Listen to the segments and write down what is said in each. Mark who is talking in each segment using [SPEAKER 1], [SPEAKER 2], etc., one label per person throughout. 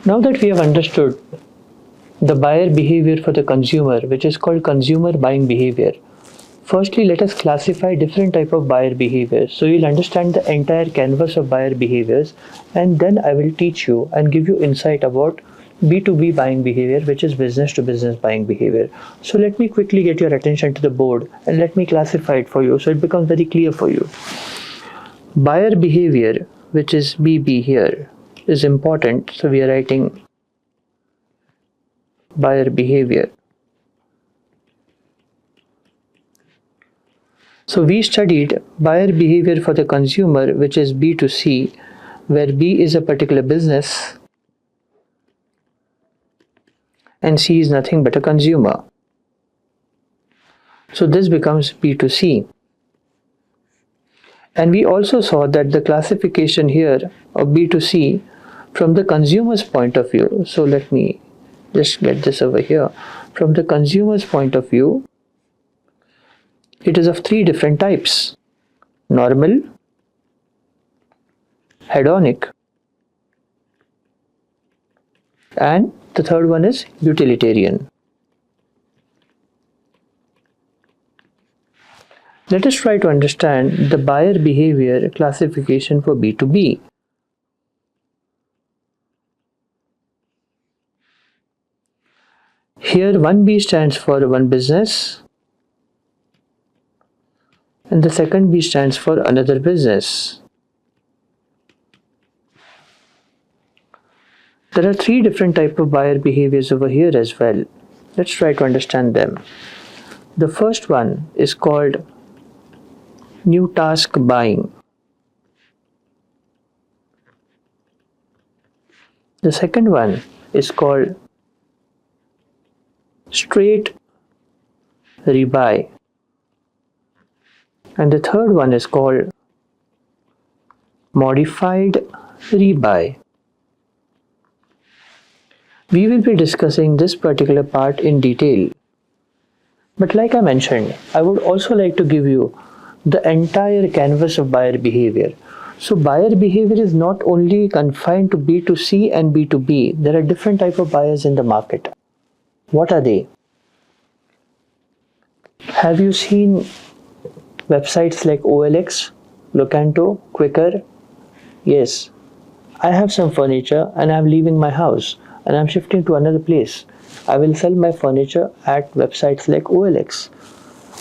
[SPEAKER 1] Now that we have understood the buyer behavior for the consumer, which is called consumer buying behavior, firstly let us classify different type of buyer behaviors. So you'll understand the entire canvas of buyer behaviors, and then I will teach you and give you insight about B2B buying behavior, which is business to business buying behavior. So let me quickly get your attention to the board and let me classify it for you so it becomes very clear for you. Buyer behavior, which is BB here, is important. So we are writing buyer behavior. So we studied buyer behavior for the consumer, which is B2C, where B is a particular business and C is nothing but a consumer. So this becomes B2C. And we also saw that the classification here of B2C from the consumer's point of view. So let me just get this over here. From the consumer's point of view, it is of three different types: normal, hedonic, and the third one is utilitarian. Let us try to understand the buyer behavior classification for B2B. Here 1B stands for one business and the second B stands for another business. There are three different types of buyer behaviors over here as well. Let's try to understand them. The first one is called new task buying. The second one is called straight rebuy. And the third one is called modified rebuy. We will be discussing this particular part in detail. But like I mentioned, I would also like to give you the entire canvas of buyer behavior. So buyer behavior is not only confined to B2C and B2B. There are different types of buyers in the market. What are they? Have you seen websites like OLX, Locanto, Quicker? Yes. I have some furniture and I'm leaving my house and I'm shifting to another place. I will sell my furniture at websites like OLX.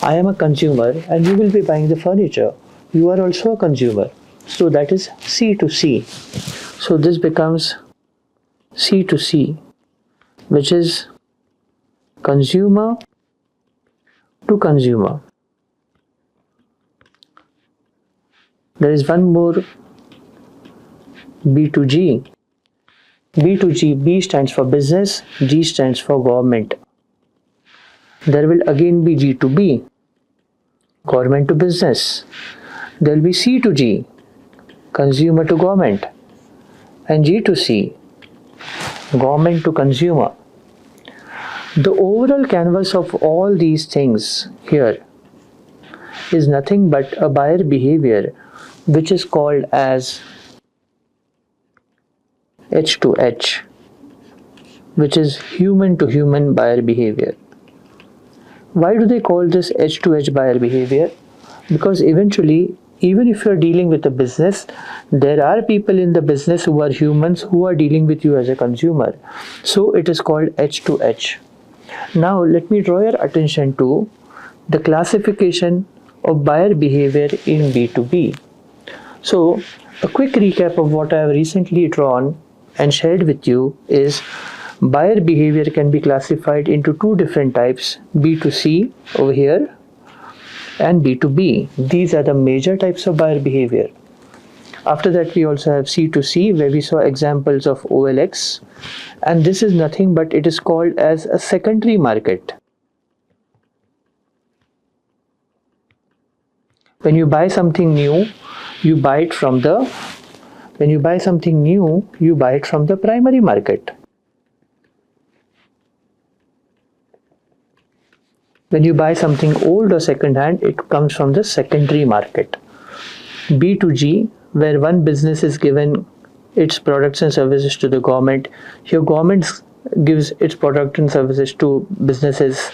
[SPEAKER 1] I am a consumer and you will be buying the furniture. You are also a consumer. So that is C2C. So this becomes C2C, which is consumer to consumer. There is one more, B2G. B2G, B stands for business, G stands for government. There will again be G2B, government to business. There will be C2G, consumer to government, and G2C, government to consumer. The overall canvas of all these things here is nothing but a buyer behavior, which is called as H to H, which is human to human buyer behavior. Why do they call this H to H buyer behavior? Because eventually, even if you are dealing with a business, there are people in the business who are humans who are dealing with you as a consumer. So it is called H to H. Now let me draw your attention to the classification of buyer behavior in B2B. So a quick recap of what I have recently drawn and shared with you is buyer behavior can be classified into two different types, B2C over here and B2B. These are the major types of buyer behavior. After that, we also have C2C, where we saw examples of OLX, and this is nothing but it is called as a secondary market. When you buy something new, you buy it from the primary market. When you buy something old or second hand, it comes from the secondary market. B2G, where one business is given its products and services to the government. Here government gives its products and services to businesses.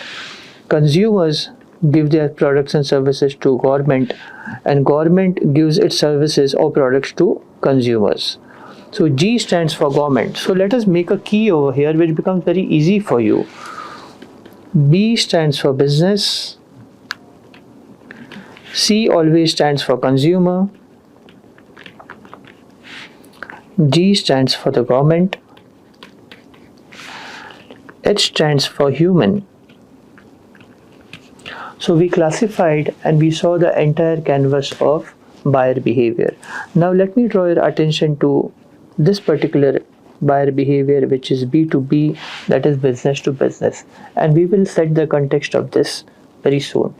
[SPEAKER 1] Consumers give their products and services to government, and government gives its services or products to consumers. So G stands for government. So let us make a key over here which becomes very easy for you. B stands for business. C always stands for consumer. G stands for the government. H stands for human. So we classified and we saw the entire canvas of buyer behavior. Now let me draw your attention to this particular buyer behavior, which is B2B, that is business to business, and we will set the context of this very soon.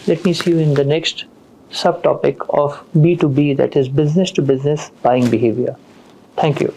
[SPEAKER 1] Let me see you in the next subtopic of B2B, that is business to business buying behavior. Thank you.